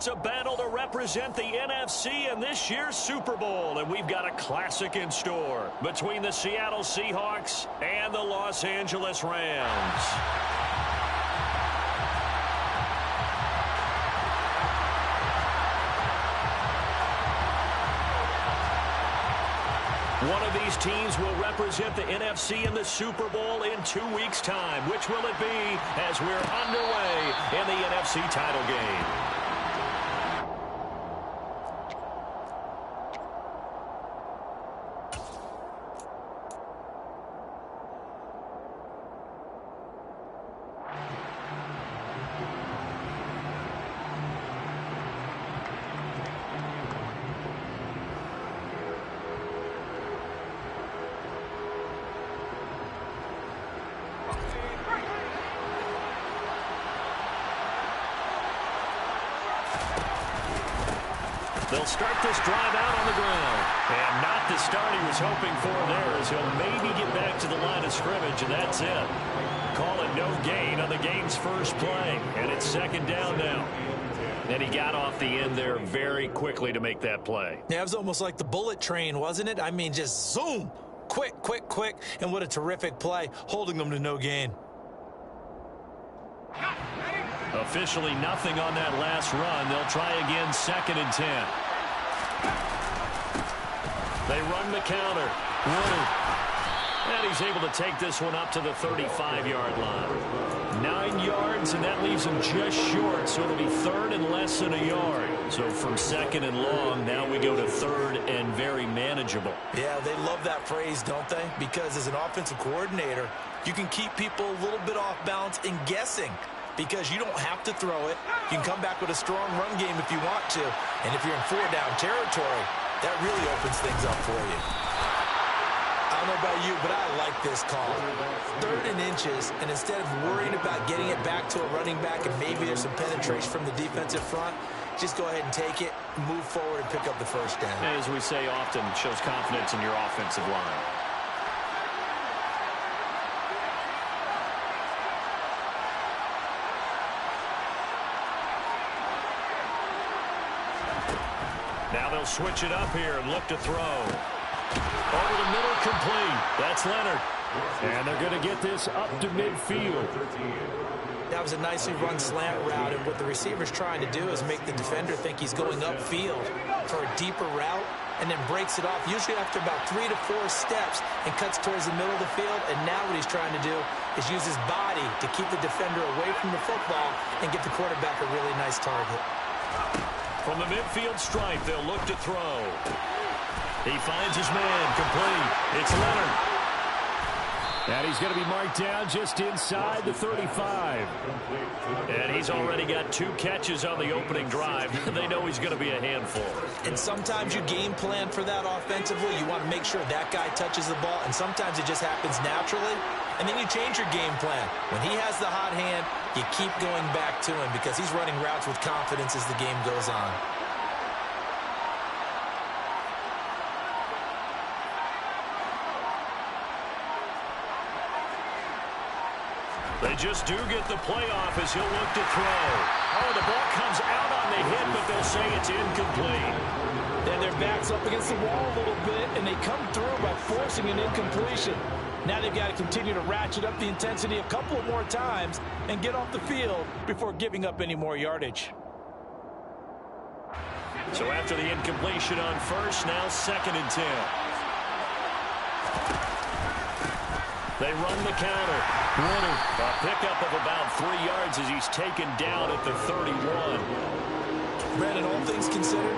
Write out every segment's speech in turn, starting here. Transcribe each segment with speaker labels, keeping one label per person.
Speaker 1: It's a battle to represent the NFC in this year's Super Bowl, and we've got a classic in store between the Seattle Seahawks and the Los Angeles Rams. One of these teams will represent the NFC in the Super Bowl in 2 weeks' time. Which will it be as we're underway in the NFC title game? They'll start this drive out on the ground. And not the start he was hoping for there, as he'll maybe get back to the line of scrimmage, and that's it. Call it no gain on the game's first play. And it's second down now. And he got off the end there very quickly to make that play.
Speaker 2: Yeah, it was almost like the bullet train, wasn't it? I mean, just zoom. Quick, quick, quick. And what a terrific play, holding them to no gain.
Speaker 1: Officially nothing on that last run. They'll try again, 2nd and 10. They run the counter. Woody. And he's able to take this one up to the 35-yard line. 9 yards, and that leaves him just short, so it'll be 3rd and less than a yard. So from 2nd and long, now we go to 3rd and very manageable.
Speaker 2: Yeah, they love that phrase, don't they? Because as an offensive coordinator, you can keep people a little bit off balance and guessing. Because you don't have to throw it. You can come back with a strong run game if you want to. And if you're in 4-down territory, that really opens things up for you. I don't know about you, but I like this call. 3rd and inches, and instead of worrying about getting it back to a running back and maybe there's some penetration from the defensive front, just go ahead and take it, move forward, and pick up the first down.
Speaker 1: As we say often, shows confidence in your offensive line. Now they'll switch it up here and look to throw. Over the middle, complete. That's Leonard. And they're going to get this up to midfield.
Speaker 2: That was a nicely run slant route, and what the receiver's trying to do is make the defender think he's going upfield for a deeper route, and then breaks it off, usually after about 3 to 4 steps, and cuts towards the middle of the field. And now what he's trying to do is use his body to keep the defender away from the football and get the quarterback a really nice target.
Speaker 1: From the midfield stripe, they'll look to throw. He finds his man, complete. It's Leonard. And he's going to be marked down just inside the 35. And he's already got 2 catches on the opening drive. They know he's going to be a handful.
Speaker 2: And sometimes you game plan for that offensively. You want to make sure that guy touches the ball, and sometimes it just happens naturally. And then you change your game plan. When he has the hot hand, you keep going back to him because he's running routes with confidence as the game goes on.
Speaker 1: They just do get the playoff as he'll look to throw. Oh, the ball comes out on the hit, but they'll say it's incomplete.
Speaker 3: And their back's up against the wall a little bit, and they come through by forcing an incompletion. Now they've got to continue to ratchet up the intensity a couple of more times and get off the field before giving up any more yardage.
Speaker 1: So after the incompletion on first, now 2nd and 10. They run the counter. Winner. A pickup of about 3 yards as he's taken down at the 31.
Speaker 2: Brandon, all things considered,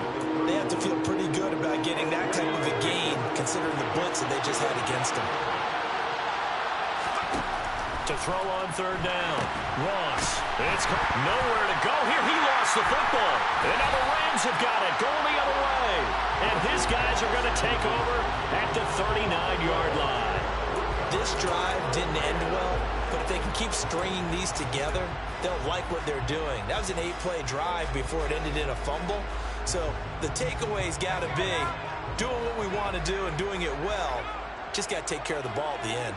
Speaker 2: they have to feel pretty good about getting that type of a gain considering the blitz that they just had against them.
Speaker 1: To throw on 3rd down. Ross. It's nowhere to go here. He lost the football. And now the Rams have got it. Going the other way. And his guys are going to take over at the 39-yard line.
Speaker 2: This drive didn't end well, but if they can keep stringing these together, they'll like what they're doing. That was an 8-play drive before it ended in a fumble. So the takeaway's got to be doing what we want to do and doing it well. Just got to take care of the ball at the end.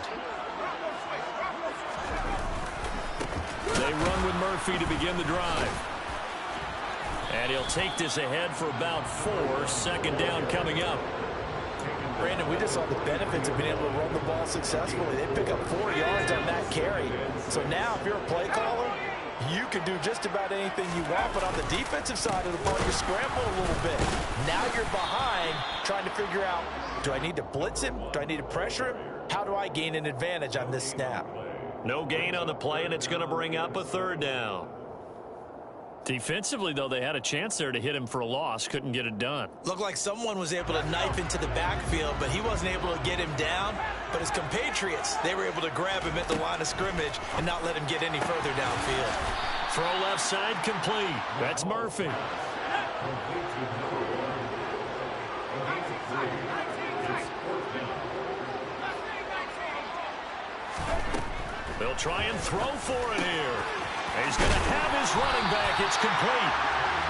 Speaker 1: They run with Murphy to begin the drive. And he'll take this ahead for about 4. Second down coming up.
Speaker 3: Brandon, we just saw the benefits of being able to run the ball successfully. They pick up 4 yards on that carry. So now if you're a play caller, you can do just about anything you want. But on the defensive side of the ball, you're scrambling a little bit. Now you're behind trying to figure out, do I need to blitz him? Do I need to pressure him? How do I gain an advantage on this snap?
Speaker 1: No gain on the play, and it's going to bring up a 3rd down. Defensively, though, they had a chance there to hit him for a loss. Couldn't get it done.
Speaker 3: Looked like someone was able to knife into the backfield, but he wasn't able to get him down. But his compatriots, they were able to grab him at the line of scrimmage and not let him get any further downfield.
Speaker 1: Throw left side complete. That's Murphy. They'll try and throw for it here. He's going to have his running back. It's complete.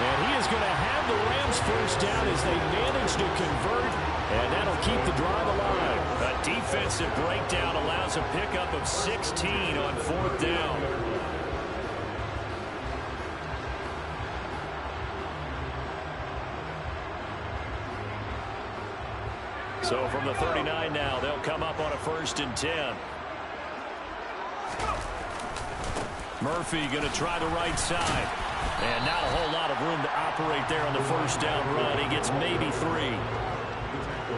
Speaker 1: And he is going to have the Rams first down as they manage to convert. And that'll keep the drive alive. A defensive breakdown allows a pickup of 16 on 4th down. So from the 39 now, they'll come up on a 1st and 10. Murphy going to try the right side. And not a whole lot of room to operate there on the 1st down run. He gets maybe 3.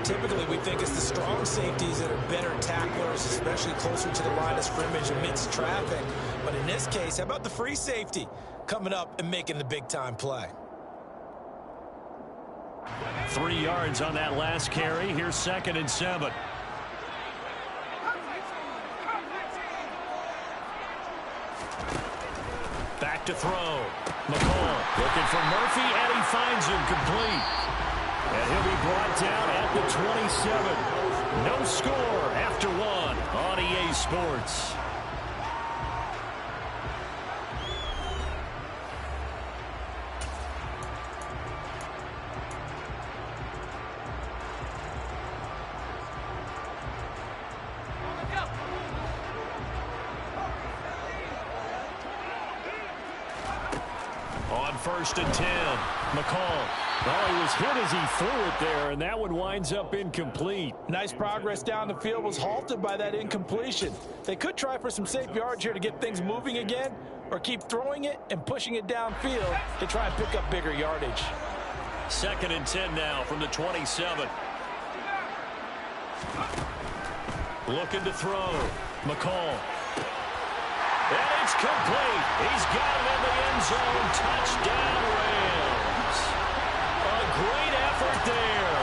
Speaker 3: Typically, we think it's the strong safeties that are better tacklers, especially closer to the line of scrimmage amidst traffic. But in this case, how about the free safety coming up and making the big-time play?
Speaker 1: 3 yards on that last carry. Here's 2nd and 7. Back to throw. McCall looking for Murphy, and he finds him complete. And he'll be brought down at the 27. No score after 1 on EA Sports. On 1st and 10, McCall. Well, he was hit as he threw it there, and that one winds up incomplete.
Speaker 3: Nice progress down the field, was halted by that incompletion. They could try for some safe yards here to get things moving again, or keep throwing it and pushing it downfield to try and pick up bigger yardage.
Speaker 1: 2nd and 10 now from the 27. Looking to throw. McCall. And it's complete. He's got it in the end zone. Touchdown, Rams. A great effort there.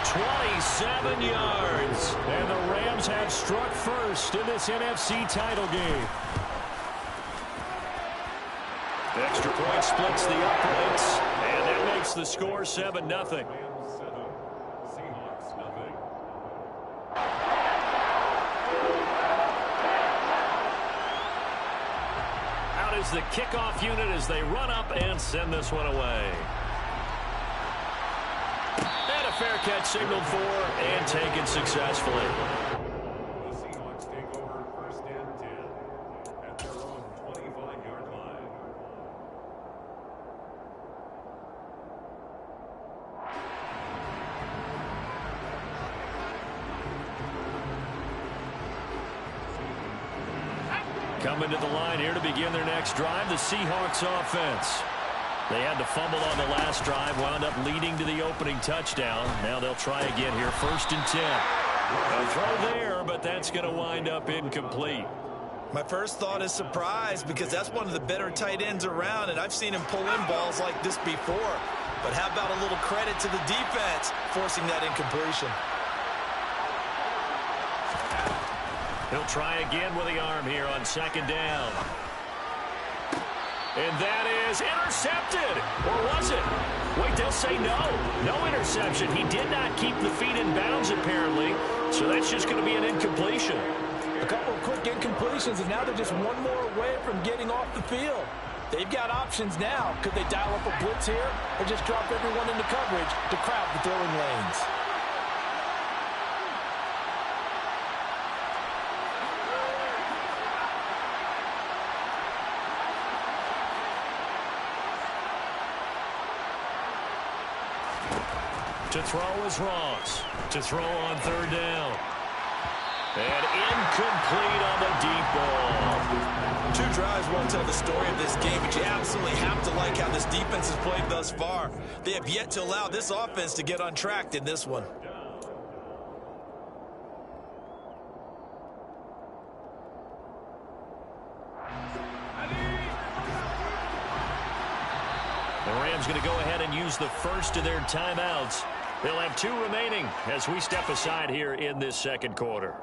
Speaker 1: 27 yards. And the Rams have struck first in this NFC title game. Extra point splits the uprights. And that makes the score 7-0. Is the kickoff unit as they run up and send this one away. And a fair catch signaled for and taken successfully.
Speaker 4: The Seahawks take over 1st and 10 at their own 25-yard line.
Speaker 1: Coming to the line here to begin their next drive, the Seahawks offense. They had to fumble on the last drive, wound up leading to the opening touchdown. Now they'll try again here, 1st and 10. A throw there, but that's going to wind up incomplete.
Speaker 3: My first thought is surprise, because that's one of the better tight ends around, and I've seen him pull in balls like this before. But how about a little credit to the defense forcing that incompletion?
Speaker 1: He'll try again with the arm here on 2nd down. And that is intercepted. Or was it? Wait, they'll say no. No interception. He did not keep the feet in bounds, apparently. So that's just going to be an incompletion.
Speaker 3: A couple of quick incompletions, and now they're just one more away from getting off the field. They've got options now. Could they dial up a blitz here or just drop everyone into coverage to crowd the throwing lanes?
Speaker 1: To throw is Ross. To throw on third down. And incomplete on the deep ball.
Speaker 2: 2 drives won't tell the story of this game, but you absolutely have to like how this defense has played thus far. They have yet to allow this offense to get untracked in this one.
Speaker 1: The Rams going to go ahead and use the first of their timeouts. They'll have 2 remaining as we step aside here in this second quarter.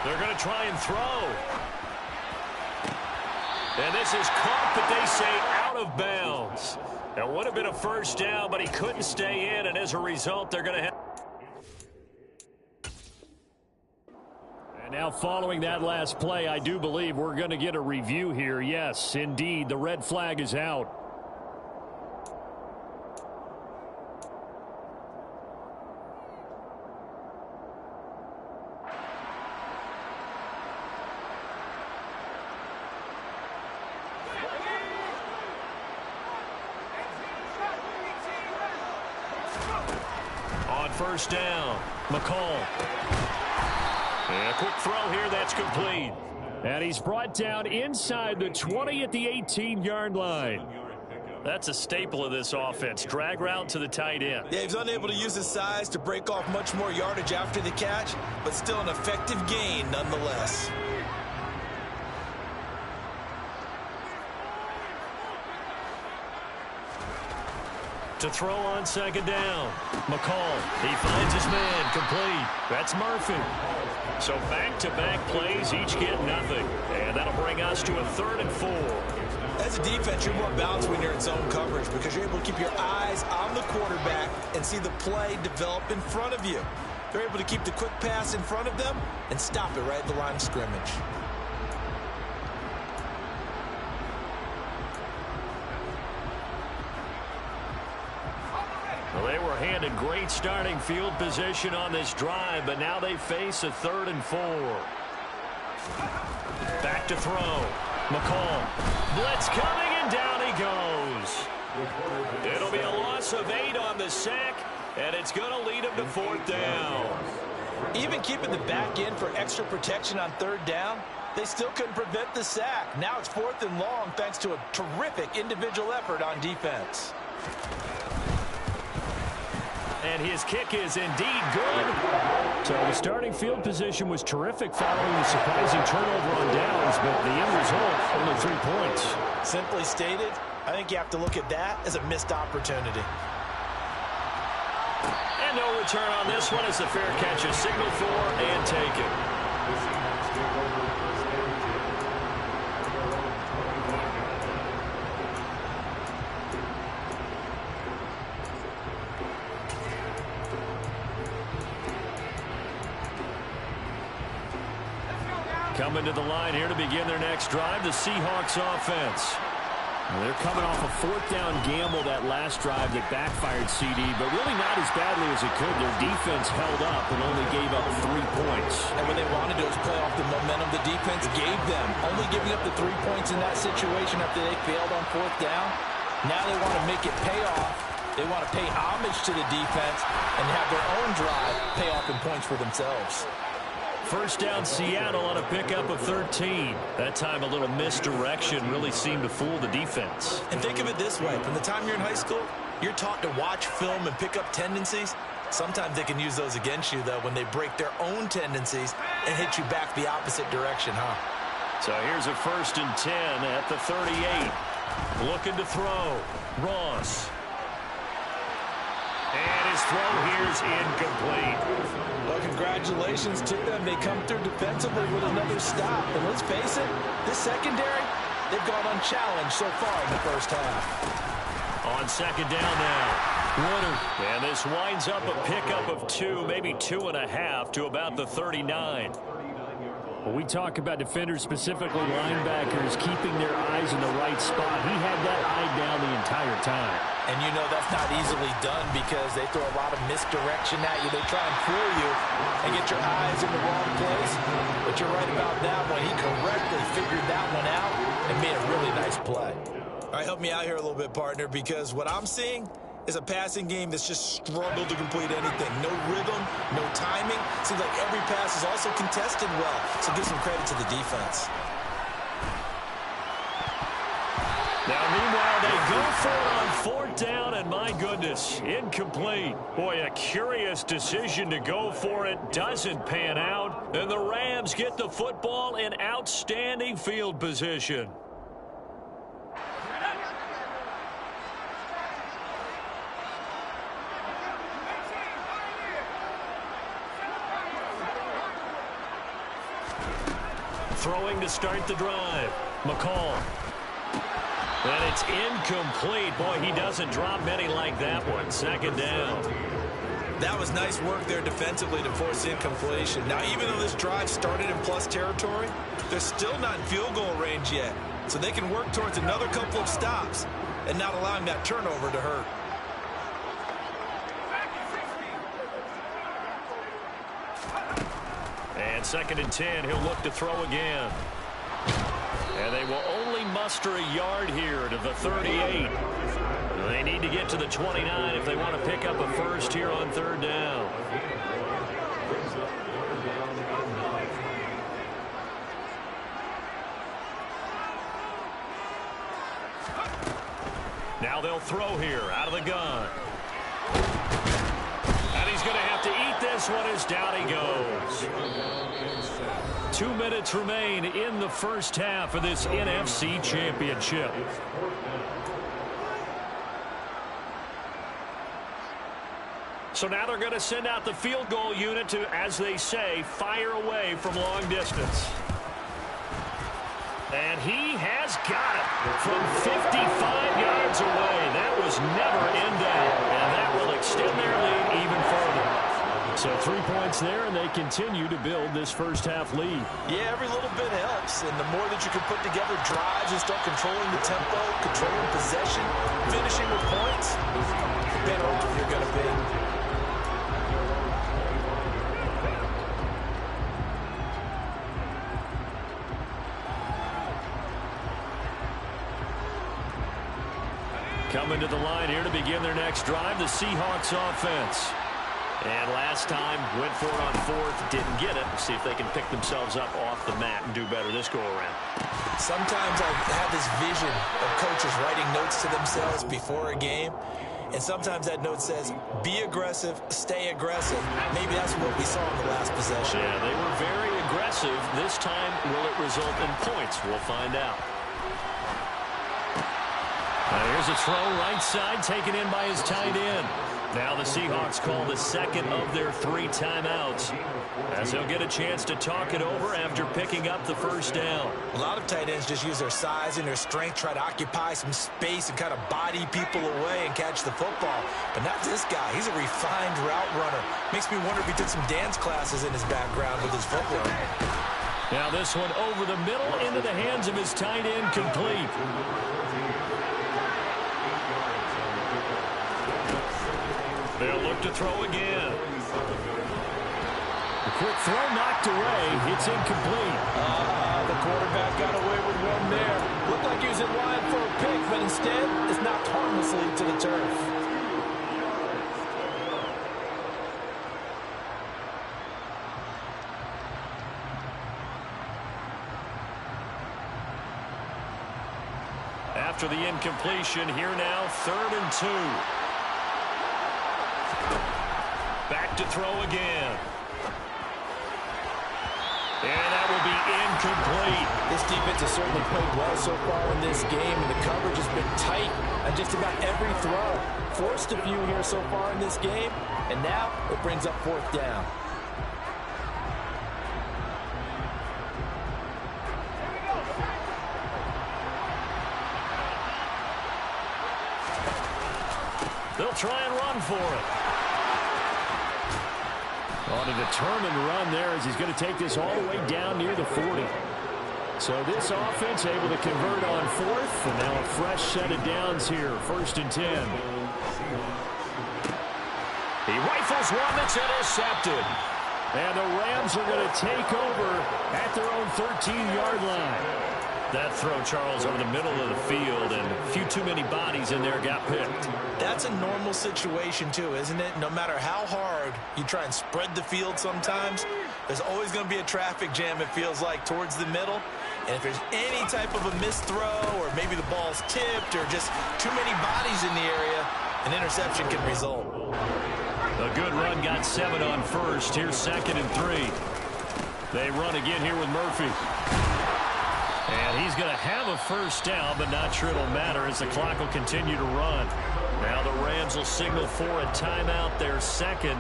Speaker 1: They're going to try and throw. And this is caught, but they say out of bounds. It would have been a first down, but he couldn't stay in, and as a result, they're going to have... And now following that last play, I do believe we're going to get a review here. Yes, indeed, the red flag is out. First down, McCall. And a quick throw here, that's complete. And he's brought down inside the 20 at the 18-yard line. That's a staple of this offense. Drag route to the tight end.
Speaker 2: Yeah, he's unable to use his size to break off much more yardage after the catch, but still an effective gain nonetheless.
Speaker 1: To throw on second down. McCall, he finds his man, complete. That's Murphy. So back-to-back plays, each get nothing. And that'll bring us to a 3rd and 4.
Speaker 2: As a defense, you're more balanced when you're in zone coverage because you're able to keep your eyes on the quarterback and see the play develop in front of you. They're able to keep the quick pass in front of them and stop it right at the line of scrimmage.
Speaker 1: Well, they were handed great starting field position on this drive, but now they face a 3rd and 4. Back to throw. McCall. Blitz coming, and down he goes. It'll be a loss of 8 on the sack, and it's going to lead him to 4th down.
Speaker 3: Even keeping the back end for extra protection on 3rd down, they still couldn't prevent the sack. Now it's 4th and long thanks to a terrific individual effort on defense.
Speaker 1: And his kick is indeed good. So the starting field position was terrific following the surprising turnover on downs, but the end result, only 3 points.
Speaker 3: Simply stated, I think you have to look at that as a missed opportunity.
Speaker 1: And no return on this one as the fair catch is signaled for and taken. Coming to the line here to begin their next drive, the Seahawks offense.
Speaker 5: Well, they're coming off a 4th down gamble that last drive that backfired CD, but really not as badly as it could. Their defense held up and only gave up 3 points.
Speaker 3: And what they wanted to do is play off the momentum the defense gave them. Only giving up the 3 points in that situation after they failed on 4th down. Now they want to make it pay off. They want to pay homage to the defense and have their own drive pay off in points for themselves.
Speaker 1: First down Seattle on a pickup of 13. That time a little misdirection really seemed to fool the defense.
Speaker 2: And think of it this way. From the time you're in high school, you're taught to watch film and pick up tendencies. Sometimes they can use those against you, though, when they break their own tendencies and hit you back the opposite direction, huh?
Speaker 1: So here's a 1st and 10 at the 38. Looking to throw. Ross. And his throw here is incomplete.
Speaker 3: Well, congratulations to them. They come through defensively with another stop. And let's face it, this secondary, they've gone unchallenged so far in the first half.
Speaker 1: On second down now, Woodard. And this winds up a pickup of 2, maybe 2.5 to about the 39.
Speaker 5: When we talk about defenders, specifically linebackers, keeping their eyes in the right spot, he had that eye down the entire time.
Speaker 3: And you know that's not easily done because they throw a lot of misdirection at you. They try and fool you and get your eyes in the wrong place. But you're right about that one. He correctly figured that one out and made a really nice play.
Speaker 2: All right, help me out here a little bit, partner, because what I'm seeing is a passing game that's just struggled to complete anything. No rhythm, no timing. Seems like every pass is also contested well, so give some credit to the defense.
Speaker 1: Now, meanwhile, they go for it on fourth down, and my goodness, incomplete. Boy, a curious decision to go for it. Doesn't pan out, and the Rams get the football in outstanding field position. Throwing to start the drive. McCall. And it's incomplete. Boy, he doesn't drop many like that one. Second down.
Speaker 2: That was nice work there defensively to force incompletion. Now, even though this drive started in plus territory, they're still not in field goal range yet. So they can work towards another couple of stops and not allowing that turnover to hurt.
Speaker 1: And second and 10, he'll look to throw again. And they will only muster a yard here to the 38. They need to get to the 29 if they want to pick up a first here on third down. Now they'll throw here out of the gun. And he's going to have to eat this one as down he goes. 2 minutes remain in the first half of this NFC Championship. So now they're going to send out the field goal unit to, as they say, fire away from long distance. And he has got it from 55 yards away. That was never in doubt, and that will extend their lead even further. So 3 points there, and they continue to build this first half lead.
Speaker 2: Yeah, every little bit helps, and the more that you can put together drives and start controlling the tempo, controlling possession, finishing with points, the better off you're going to be.
Speaker 1: Coming to the line here to begin their next drive, the Seahawks offense. And last time, went for it on fourth, didn't get it. See if they can pick themselves up off the mat and do better this go-around.
Speaker 2: Sometimes I have this vision of coaches writing notes to themselves before a game, and sometimes that note says, be aggressive, stay aggressive. Maybe that's what we saw in the last possession.
Speaker 1: Yeah, they were very aggressive. This time, will it result in points? We'll find out. Here's a throw right side taken in by his tight end. Now the Seahawks call the second of their 3 timeouts as he'll get a chance to talk it over after picking up the first down.
Speaker 2: A lot of tight ends just use their size and their strength, try to occupy some space and kind of body people away and catch the football. But not this guy. He's a refined route runner. Makes me wonder if he took some dance classes in his background with his footwork.
Speaker 1: Now this one over the middle into the hands of his tight end, complete. They'll look to throw again. The quick throw knocked away. It's incomplete.
Speaker 3: The quarterback got away with one there. Looked like he was in line for a pick, but instead it's knocked harmlessly to the turf.
Speaker 1: After the incompletion, here now, 3rd and 2. Back to throw again. And that will be incomplete.
Speaker 3: This defense has certainly played well so far in this game, and the coverage has been tight on just about every throw. Forced a few here so far in this game, and now it brings up 4th down.
Speaker 1: They'll try and run for it. On a determined run there as he's going to take this all the way down near the 40.
Speaker 5: So this offense able to convert on fourth, and now a fresh set of downs here, 1st and 10.
Speaker 1: He rifles one that's intercepted.
Speaker 5: And the Rams are going to take over at their own 13-yard line.
Speaker 1: That throw, Charles, over the middle of the field, and a few too many bodies in there got picked.
Speaker 2: That's a normal situation, too, isn't it? No matter how hard you try and spread the field sometimes, there's always going to be a traffic jam, it feels like, towards the middle. And if there's any type of a missed throw, or maybe the ball's tipped, or just too many bodies in the area, an interception can result.
Speaker 1: A good run got 7 on first. Here's 2nd and 3. They run again here with Murphy. And he's going to have a first down, but not sure it'll matter as the clock will continue to run. Now the Rams will signal for a timeout, their second,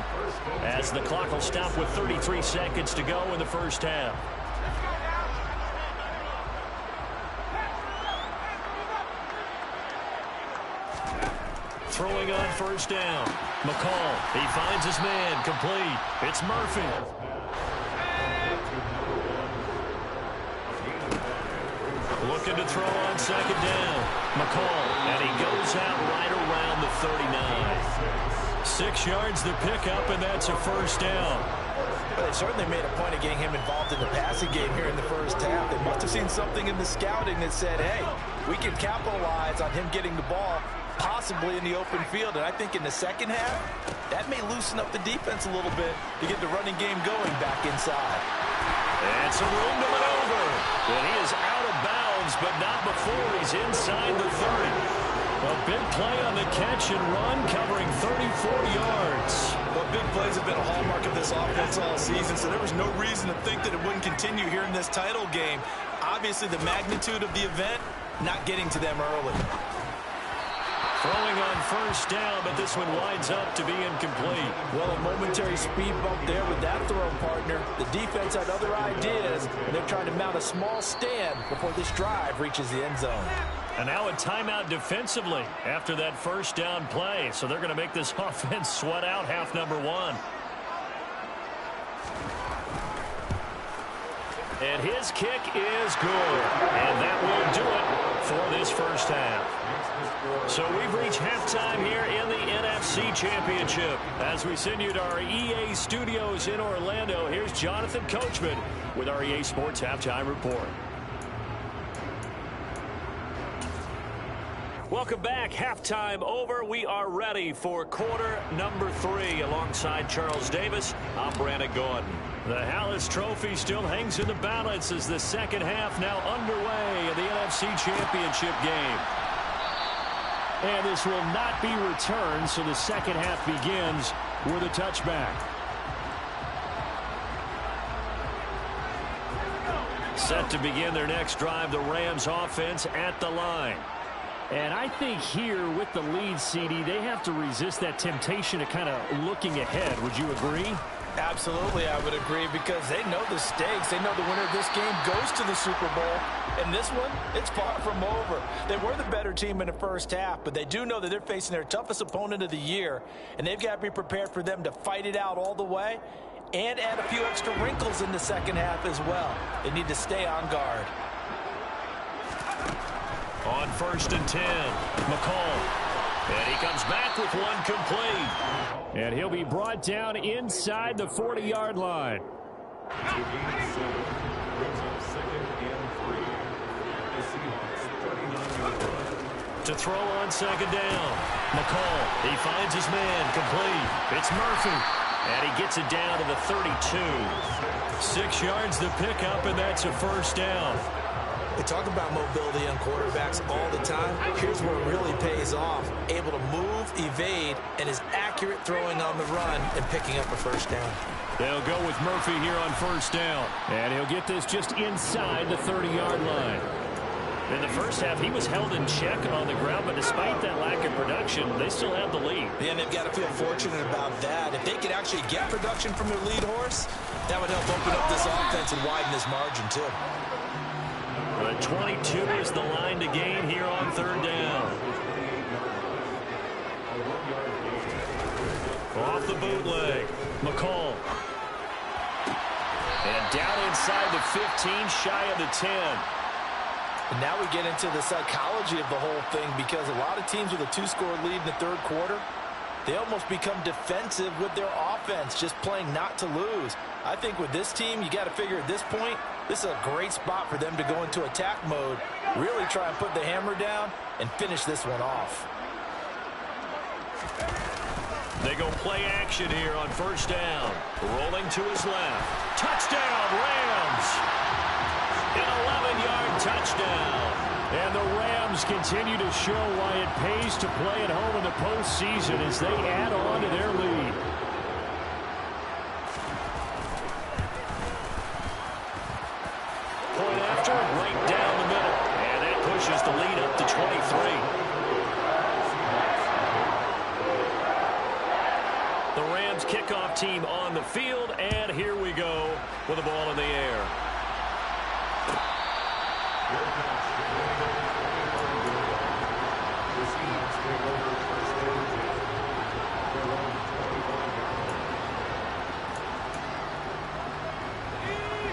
Speaker 1: as the clock will stop with 33 seconds to go in the first half. Throwing on first down. McCall, he finds his man, complete. It's Murphy. Looking to throw on 2nd down. McCall, and he goes out right around the 39. 6 yards the pickup, and that's a first down.
Speaker 2: But they certainly made a point of getting him involved in the passing game here in the first half. They must have seen something in the scouting that said, hey, we can capitalize on him getting the ball possibly in the open field. And I think in the second half, that may loosen up the defense a little bit to get the running game going back inside.
Speaker 1: And some room to maneuver. And he is out of bounds, but not before he's inside the 30. A big play on the catch and run, covering 34 yards.
Speaker 2: Well, big plays have been a hallmark of this offense all season, so there was no reason to think that it wouldn't continue here in this title game. Obviously, the magnitude of the event, not getting to them early.
Speaker 1: Throwing on first down, but this one winds up to be incomplete.
Speaker 3: Well, a momentary speed bump there with that throw, partner. The defense had other ideas, and they're trying to mount a small stand before this drive reaches the end zone.
Speaker 1: And now a timeout defensively after that first down play. So they're going to make this offense sweat out half number 1. And his kick is good. And that will do it for this first half. So we've reached halftime here in the NFC Championship. As we send you to our EA studios in Orlando, here's Jonathan Coachman with our EA Sports Halftime Report. Welcome back. Halftime over. We are ready for quarter number 3. Alongside Charles Davis, I'm Brandon Gordon. The Hallis Trophy still hangs in the balance as the second half now underway in the NFC Championship game. And this will not be returned, so the second half begins with a touchback. Set to begin their next drive, the Rams offense at the line.
Speaker 5: And I think here with the lead, CD, they have to resist that temptation of kind of looking ahead. Would you agree?
Speaker 3: Absolutely, I would agree, because they know the stakes. They know the winner of this game goes to the Super Bowl. And this one, it's far from over. They were the better team in the first half, but they do know that they're facing their toughest opponent of the year, and they've got to be prepared for them to fight it out all the way and add a few extra wrinkles in the second half as well. They need to stay on guard.
Speaker 1: On 1st and 10, McCall. And he comes back with one complete.
Speaker 5: And he'll be brought down inside the 40-yard line.
Speaker 1: To throw on 2nd down. McCall, he finds his man, complete. It's Murphy. And he gets it down to the 32. 6 yards the pickup, and that's a first down.
Speaker 2: They talk about mobility on quarterbacks all the time. Here's where it really pays off. Able to move, evade, and is accurate throwing on the run and picking up a first down.
Speaker 5: They'll go with Murphy here on first down. And he'll get this just inside the 30-yard line.
Speaker 1: In the first half, he was held in check on the ground, but despite that lack of production, they still have the lead.
Speaker 2: And they've got to feel fortunate about that. If they could actually get production from their lead horse, that would help open up this offense and widen this margin, too.
Speaker 1: But 22 is the line to gain here on 3rd down. Off the bootleg, McCall. And Down inside the 15, shy of the 10.
Speaker 3: And now we get into the psychology of the whole thing, because a lot of teams with a 2-score lead in the third quarter, they almost become defensive with their offense, just playing not to lose. I think with this team, you got to figure at this point, this is a great spot for them to go into attack mode, really try and put the hammer down and finish this one off.
Speaker 1: They go play action here on first down. Rolling to his left. Touchdown, Rams! An 11-yard touchdown. And the Rams continue to show why it pays to play at home in the postseason as they add on to their lead. Point after, right down the middle. And that pushes the lead up to 23. The Rams kickoff team on the field, and here we go with the ball in the air.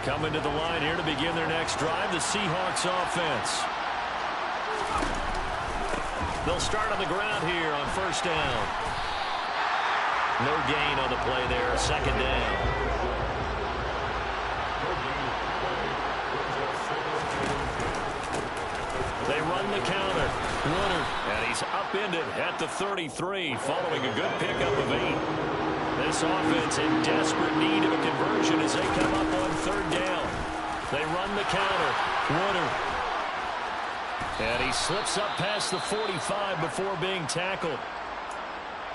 Speaker 1: Coming to the line here to begin their next drive, the Seahawks offense. They'll start on the ground here on first down. No gain on the play there, second down. They run the counter. Runner, and he's upended at the 33, following a good pickup of 8. This offense in desperate need of a conversion as they come up on third down. They run the counter. Runner. And he slips up past the 45 before being tackled.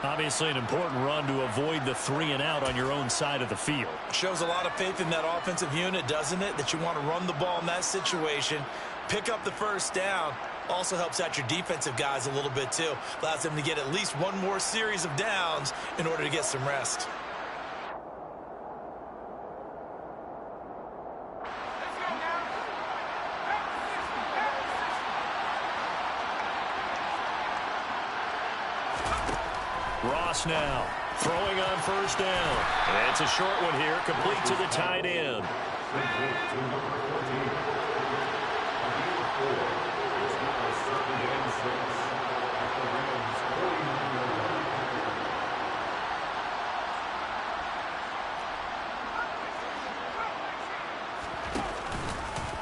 Speaker 1: Obviously an important run to avoid the 3-and-out on your own side of the field.
Speaker 3: Shows a lot of faith in that offensive unit, doesn't it? That you want to run the ball in that situation, pick up the first down. Also helps out your defensive guys a little bit too. Allows them to get at least one more series of downs in order to get some rest.
Speaker 1: Ross now throwing on first down. And it's a short one here, complete to the tight end.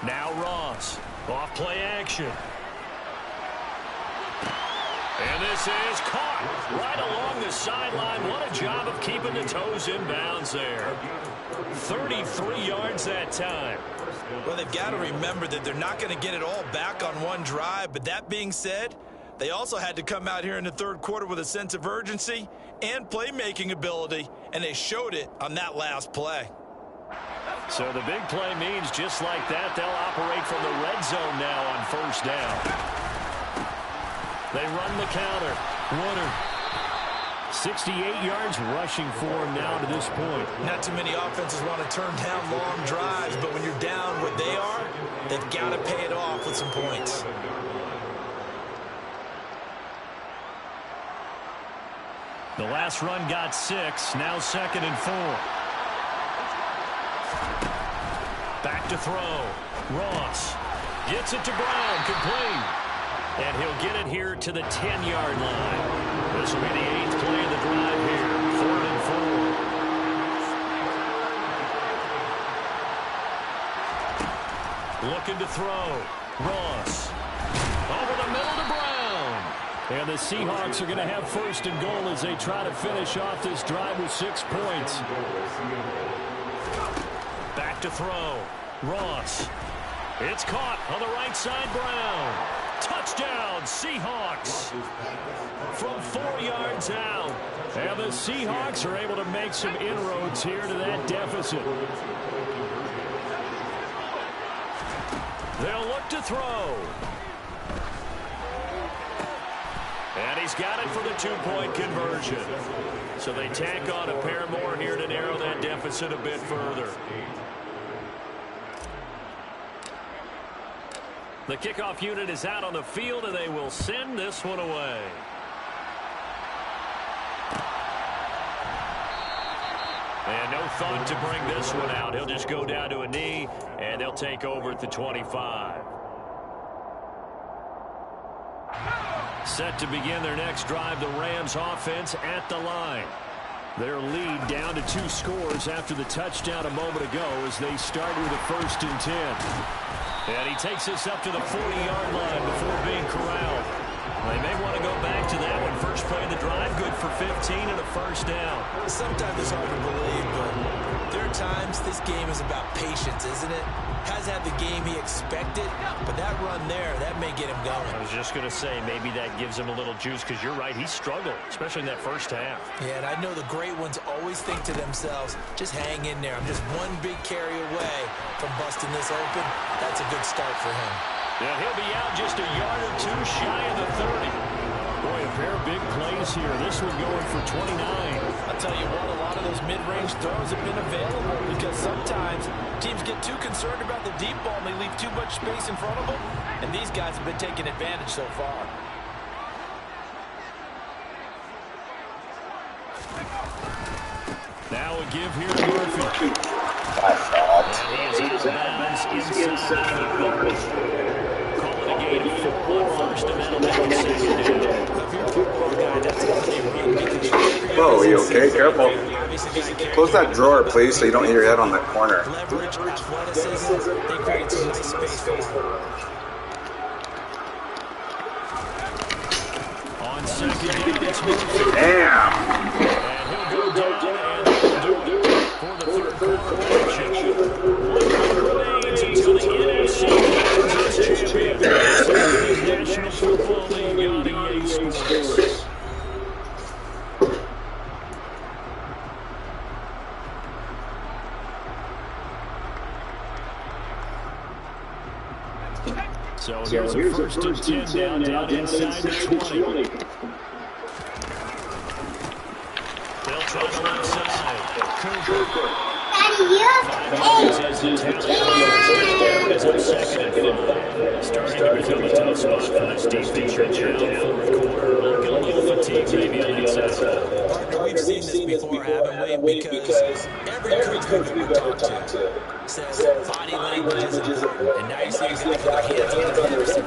Speaker 1: Now Ross, off play action. And this is caught right along the sideline. What a job of keeping the toes in bounds there. 33 yards that time.
Speaker 3: Well, they've got to remember that they're not going to get it all back on one drive. But that being said, they also had to come out here in the third quarter with a sense of urgency and playmaking ability, and they showed it on that last play.
Speaker 1: So the big play means just like that, they'll operate from the red zone now on first down. They run the counter. Warner. 68 yards rushing for him now to this point.
Speaker 3: Not too many offenses want to turn down long drives, but when you're down what they are, they've got to pay it off with some points.
Speaker 1: The last run got 6, now 2nd and 4. Back to throw. Ross gets it to Brown, complete. And he'll get it here to the 10-yard line. This will be the 8th play of the drive here. 4th and 4. Looking to throw. Ross. Over the middle to Brown. And the Seahawks are going to have 1st and goal as they try to finish off this drive with 6 points. Back to throw. Ross. It's caught on the right side, Brown. Touchdown, Seahawks. From 4 yards out. And the Seahawks are able to make some inroads here to that deficit. They'll look to throw. And he's got it for the 2-point conversion. So they tack on a pair more here to narrow that deficit a bit further. The kickoff unit is out on the field, and they will send this one away. And no thought to bring this one out. He'll just go down to a knee, and they'll take over at the 25. Set to begin their next drive, the Rams offense at the line. Their lead down to 2 scores after the touchdown a moment ago as they start with a 1st and 10. And he takes us up to the 40-yard line before being corralled. They may want to go back to that one. First play of the drive, good for 15 and a 1st down.
Speaker 2: Sometimes it's hard to believe, but there are times this game is about patience, isn't it? Hasn't had the game he expected, but that run there, that may get him going.
Speaker 1: I was just going to say, maybe that gives him a little juice, because you're right, he struggled, especially in that first half.
Speaker 2: Yeah, and I know the great ones always think to themselves, just hang in there. I'm just one big carry away from busting this open. That's a good start for him.
Speaker 1: Yeah, he'll be out just a yard or 2 shy of the 30. Boy, a pair of big plays here. This one going for 29.
Speaker 3: I'll tell you what, a lot of those mid-range throws have been available because sometimes teams get too concerned about the deep ball and they leave too much space in front of them, and these guys have been taking advantage so far.
Speaker 1: Now a give here to Murphy. And he is out of bounds inside the 30. Calling a gain of 4 on 1st, and that'll make it 2nd down.
Speaker 6: Whoa, are you okay? Careful. Close that drawer, please, so you don't hit your head on that corner.
Speaker 2: Leverage, athleticism, they create some nice space for him.
Speaker 1: On 2nd down, it's Murphy.
Speaker 6: Damn.
Speaker 1: And he'll go down and do it for the 3rd quarter portion. 1 minute remains until the NFC Kansas champion. National Football League on EA Sports. So here's a 1st and 10 down inside the 20. They'll try the left side. Cooper. As the is on 2nd and 5. Starting to become a tough spot for this defense right now. 4th quarter, looking a little fatigued maybe on that side.
Speaker 2: Partner, we've seen this before, haven't we? Because every coach we talk to says body language is important. And now you see guys with their hands on their hips, their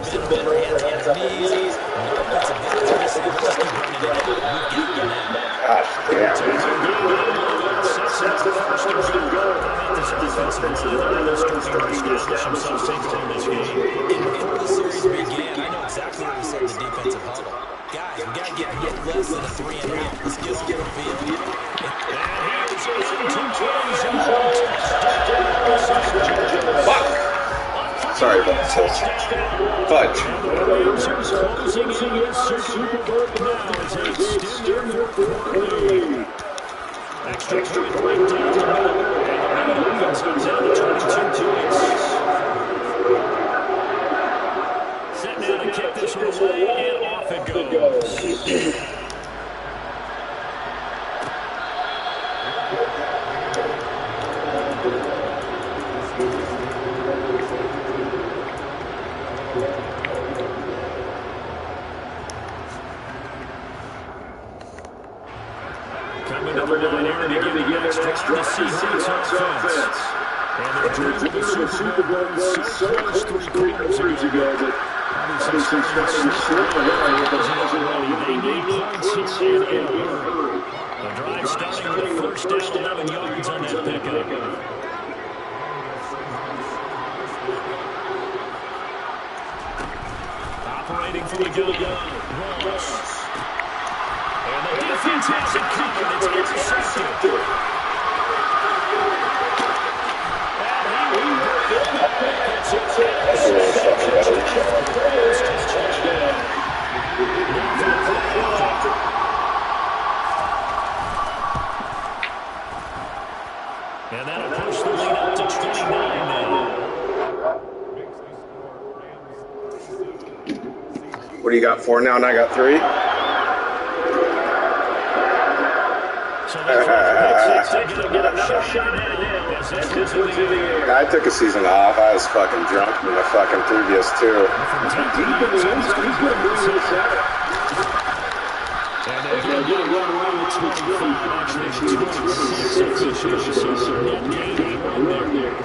Speaker 2: hands on their knees. Offensive guys are just saying, let's keep running it out. We've got you now.
Speaker 6: Gosh, damn.
Speaker 1: Sets up the 1st and 10 goal. This defensive line, they're starting to establish themselves in this game.
Speaker 2: And before the series began, I know exactly what we said in the defensive huddle. Guys, we got to get no less than a 3 and out. Let's get on the field.
Speaker 1: And he is into end zone.
Speaker 6: Fuck. Sorry about that. Fudge.
Speaker 1: The Rams are closing in this Super Bowl now as they extend their 4th lead. Extra point right down the middle. And the offense comes down to 22 points. Set now to kick this one away, and off it goes. Coming to the line here to give the extra to the Seahawks offense. And they're driven to the Super Bowl so close 3 quarters ago, but obviously starting to slip away. They need points here and in a hurry. The drive starting with a 1st down, 11 yards on that pickup. Operating from the gun, Ross. And the defense has it covered. It's intercepted. And that'll push the lead up to 29 now.
Speaker 6: What do you got, 4 now, and I got 3? I took a season off. I was fucking drunk in the fucking previous 2.
Speaker 1: And got to run around the 25, actually 26 officially, so net gain right there.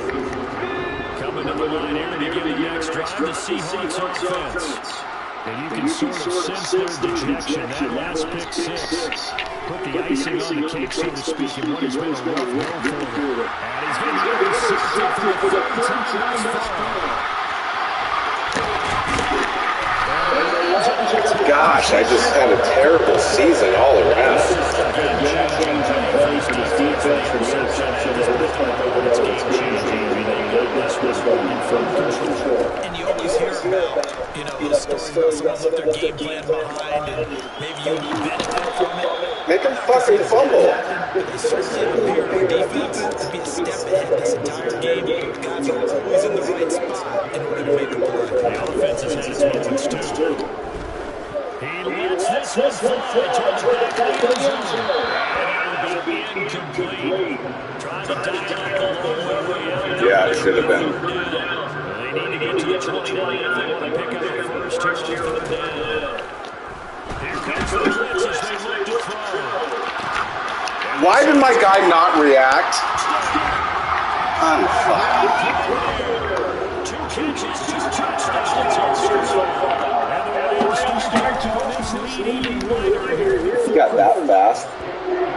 Speaker 1: Coming to the line here to begin the next drive, the Seahawks offense. And you can sort of sense their dejection. That last pick six put the icing on the cake, so to speak, in what has been a rough go for him. And he's going to be intercepted for the third time thus far.
Speaker 6: Gosh, I just had a terrible season all around.
Speaker 2: And you always hear about, you know, the stories about someone left their game plan behind and maybe you benefit from it.
Speaker 6: Make him fucking fumble.
Speaker 2: They certainly appear on defense to be a step ahead this entire game. Guys are always in the right spot in order to make a play.
Speaker 1: The offense has had its moments too. He lets this one fly towards the back of the end zone. And it'll be incomplete. Trying to dial up a long way out.
Speaker 6: Yeah, it should have been.
Speaker 1: They need to get to the 29 if they want to pick up the first turn for the down. Here comes the blitz as they look to throw.
Speaker 6: Why did my guy not react? Oh, fuck.
Speaker 1: 2 catches, 2 touchdowns. And the Rams start to put this lead even wider here.
Speaker 6: He got that fast.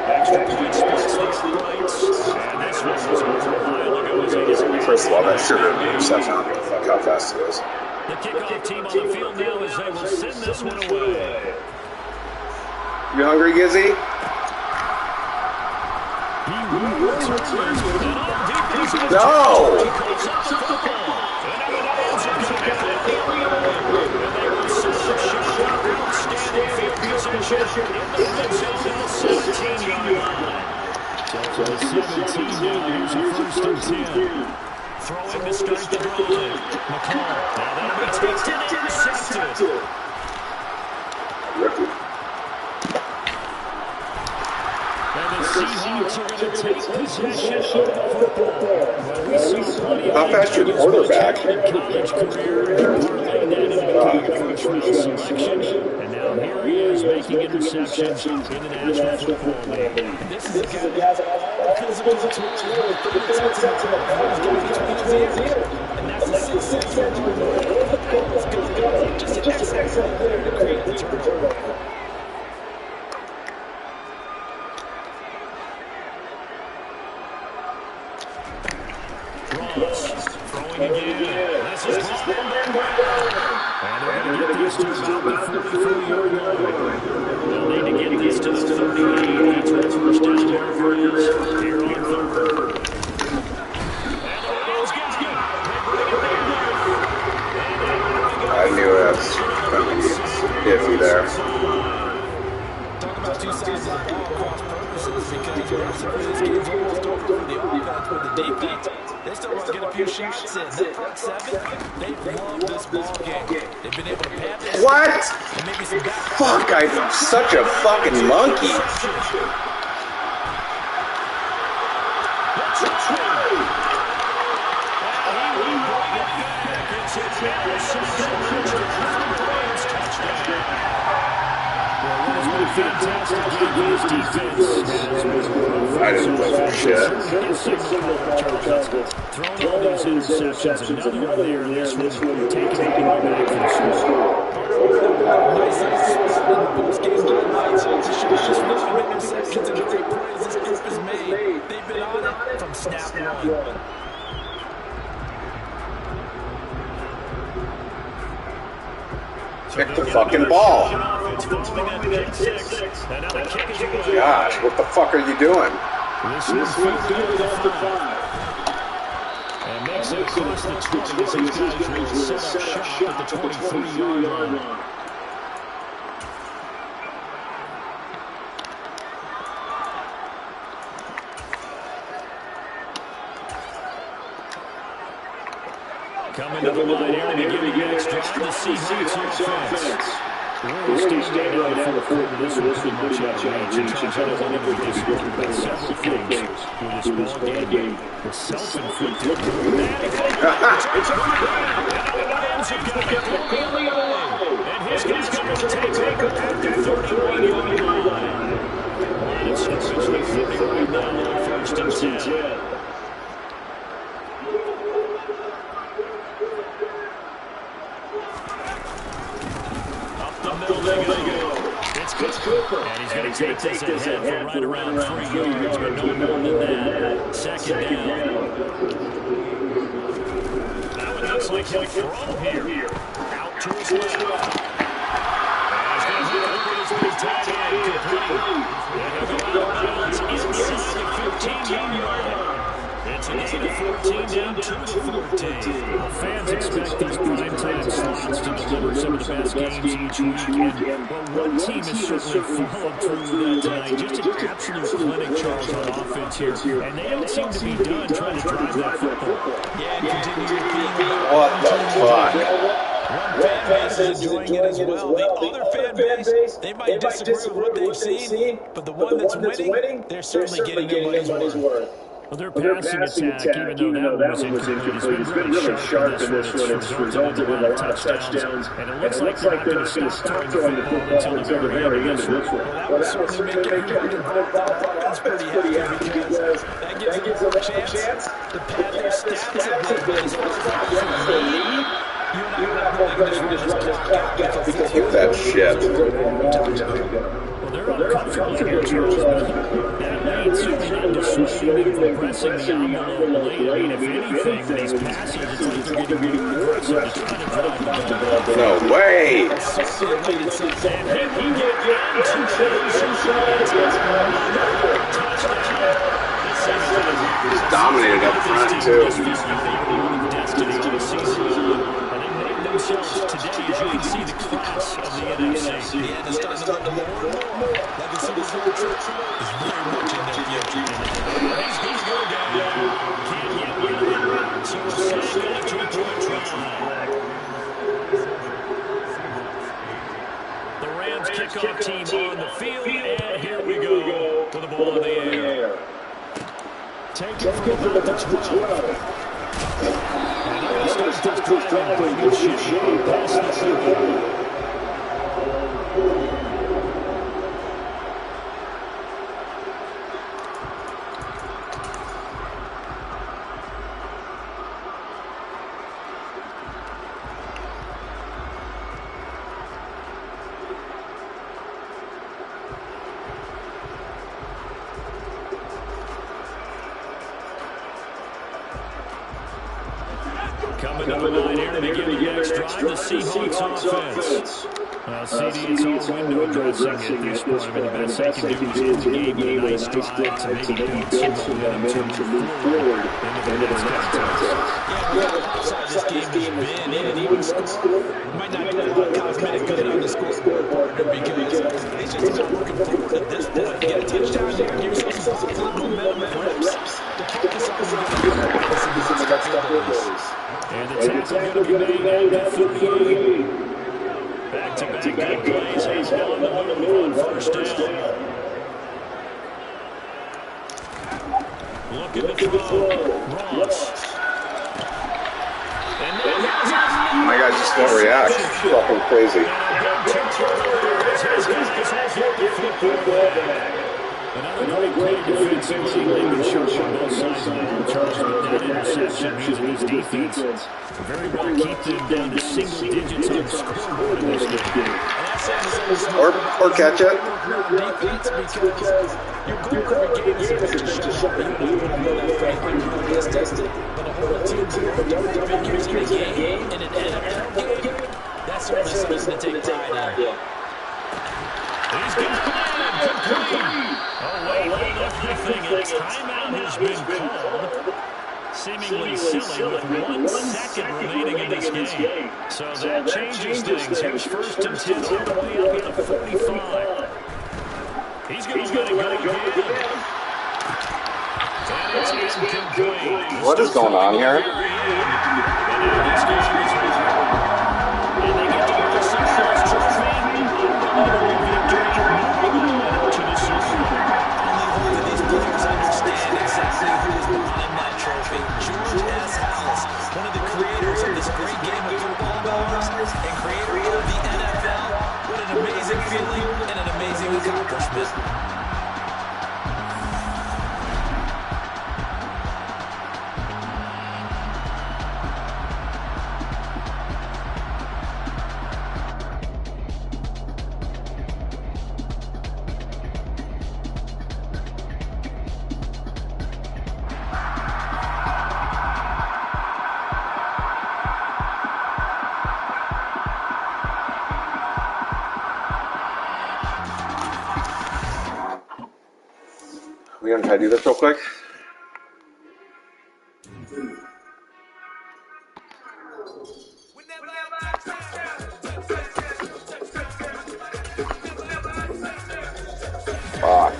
Speaker 1: Extra point splits the rights. And this one was over a while ago as he just...
Speaker 6: First of all, that should have been an interception. I don't give a fuck how fast it is.
Speaker 1: The kickoff team on the field now as they will send this one away.
Speaker 6: You hungry, Gizzy? No!
Speaker 1: So 17 now, here's a first and 10. Throwing to start the drive. McCall. Now that'll be taken and intercepted.
Speaker 6: Rookie.
Speaker 1: And the Seahawks are going to take possession of the football. Well, we saw plenty of
Speaker 6: How fast your quarterback?
Speaker 1: college career and parlayed that into becoming a first-round selection. And now here he is making interceptions in the National Football League.
Speaker 3: This is a guy that has all physical tools. And that's a 6'6" just an excellent player to create the turnover.
Speaker 1: Throwing again. This is and they're going to get this to about the 44-yard line. They'll need to get this to the 38. That's where the first down marker is here on third. And the Rams get it.
Speaker 6: I knew that was going to be iffy there.
Speaker 2: Talk about two sides of the ball cross purposes because basically this game's almost over for the offense with the defense. They still want to get a few shots in. That front seven, they've loved this ball game. They've been able to pad this.
Speaker 6: What?
Speaker 2: And maybe some back.
Speaker 6: Fuck, I'm such a fucking monkey.
Speaker 1: Fantastic game by his defense.
Speaker 6: I didn't play for shit.
Speaker 1: Throwing all these interceptions, another one there, and this one taking it right back for the score.
Speaker 2: Nice in the post-game highlights. Just interceptions and great plays this group has made. They've been on it from snap one.
Speaker 6: Pick the fucking ball. Gosh, what the fuck are you doing?
Speaker 1: This is good off the 5. And makes it across the 20 as these guys will set up shop at the 23-yard line. Coming to the line here to begin the next drive, the Seahawks offense. We're standing out for the quarter. This was pretty much out of range. And Charles, I don't know if we disagree about several things with this ball game. The self-inflicted dramatic. And his guy's going to take it at the 31-yard line. And he's going to take this ahead for right around 3 yards, but no more than that. Second down. Now it looks like he'll throw here. Out to his left. And he's going to hook up with his big tight end. Complete. And he'll go out of bounds inside the 15-yard line. It's a gain of 14 down to the 14. Well, fans expect these primetime slots to deliver some of the best games each week. And one team has certainly followed through with that tonight. Just an absolute clinic, Charles, on offense here. And they don't seem to be done trying to drive that football.
Speaker 3: Yeah, and continue to be
Speaker 6: What the fuck?
Speaker 3: one fan base is enjoying it as well. The other fan base, they might disagree with what they've seen, but the one that's winning, they're certainly getting their money's worth.
Speaker 1: Well, their passing attack, even though that one was incomplete, has been really sharp in this one. It's resulted in a lot of touchdowns. And it looks like they're not going to stop throwing the football until the very end of this one.
Speaker 3: Well, that would certainly make everyone that's pretty happy because that gives them a chance to pad their stats a little bit. For me, you're not going to just run this clock because
Speaker 6: Keep that shit.
Speaker 1: Well, they're uncomfortable here, Charles, but that lead certainly not dissuading them from pressing the envelope late. I mean, if anything, these passes, it's like they're getting more aggressive to try to drive the ball.
Speaker 6: No way!
Speaker 1: And he get into
Speaker 6: He's dominated up front, too.
Speaker 1: Destiny all season long. And they named themselves today, as you can see, the class of the NFC.
Speaker 3: Yeah, it's starting to look more and more like the Super Bowl is very much in their future.
Speaker 1: He's going to go down. Can't get rid of it. So we're saying a 2-point try. The Rams kickoff team on the field, and here we go with the ball in the air. Take it from about the 12. And they're going to start this drive in pretty good shape. Pass the field. Coming to the line here to begin the next drive, the Seahawks offense. Well, CD, it's all window dressing at this point. I mean, the best they can do is end the game with a nice drive to maybe gain some momentum to move forward into the next contest.
Speaker 3: Yeah, outside this game has been in an even score. Might not be a cosmetic good on the scoreboard partner because it's just not looking forward at this point. Get a touchdown here, give yourself some momentum and reps to focus on the next couple of days.
Speaker 1: And the tackle going to be made at the 38. Back-to-back good plays. He's on the move on first down. Looking to throw. Ross. And
Speaker 6: My guys just won't react. Fucking crazy.
Speaker 1: Another great defensive league showed on both sides of the ball, Charles, but that interception means that this defense very well keep them down to single digits on the scoreboard in this game.
Speaker 6: Or catch it.
Speaker 3: Defense because your goal every game is to show that you don't know that Franklin has tested, but a whole team to double figures in a game, in an NFL game, that's certainly something to take pride in.
Speaker 1: He's got it. Complete. Oh, wait, hold everything. A timeout has been called. Seemingly silly with 1 second remaining in this game. So that changes things. Here's first and 10 all the way up at the 45. He's going to let it go again. And it's incomplete.
Speaker 6: What is going on here?
Speaker 1: And this game is over. And they get to the Seahawks trophy. Victory moving on to the Super Bowl.
Speaker 3: Only these players understand exactly who is behind that trophy. George S. Halas, one of the creators of this great game of football and creator of the NFL. What an amazing feeling and an amazing accomplishment.
Speaker 6: We gonna try to do this real quick? Fuck.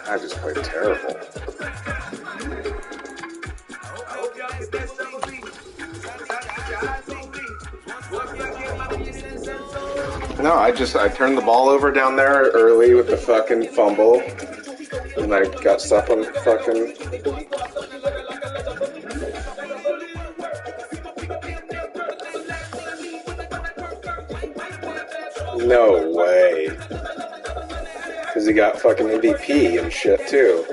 Speaker 6: I just played terrible. No, I turned the ball over down there early with the fucking fumble, and I got stuck on fucking. No way. Because he got fucking MVP and shit too.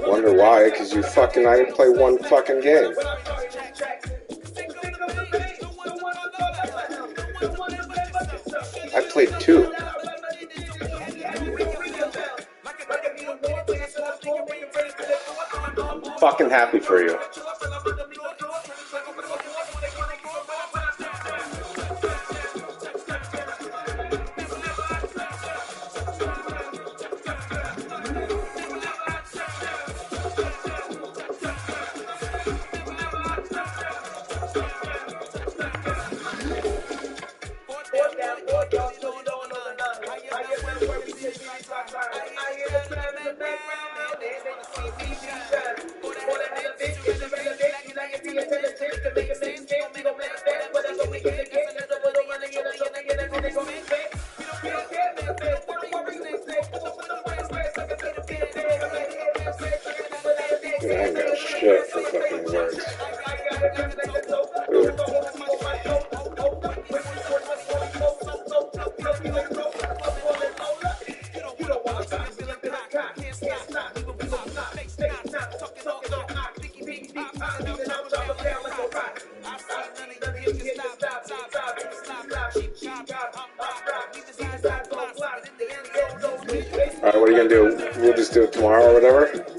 Speaker 6: Wonder why? Because I didn't play one fucking game. I played 2. Fucking happy for you. Dude, I ain't got shit for fucking words. Alright, what are you gonna do? We'll just do it tomorrow or whatever?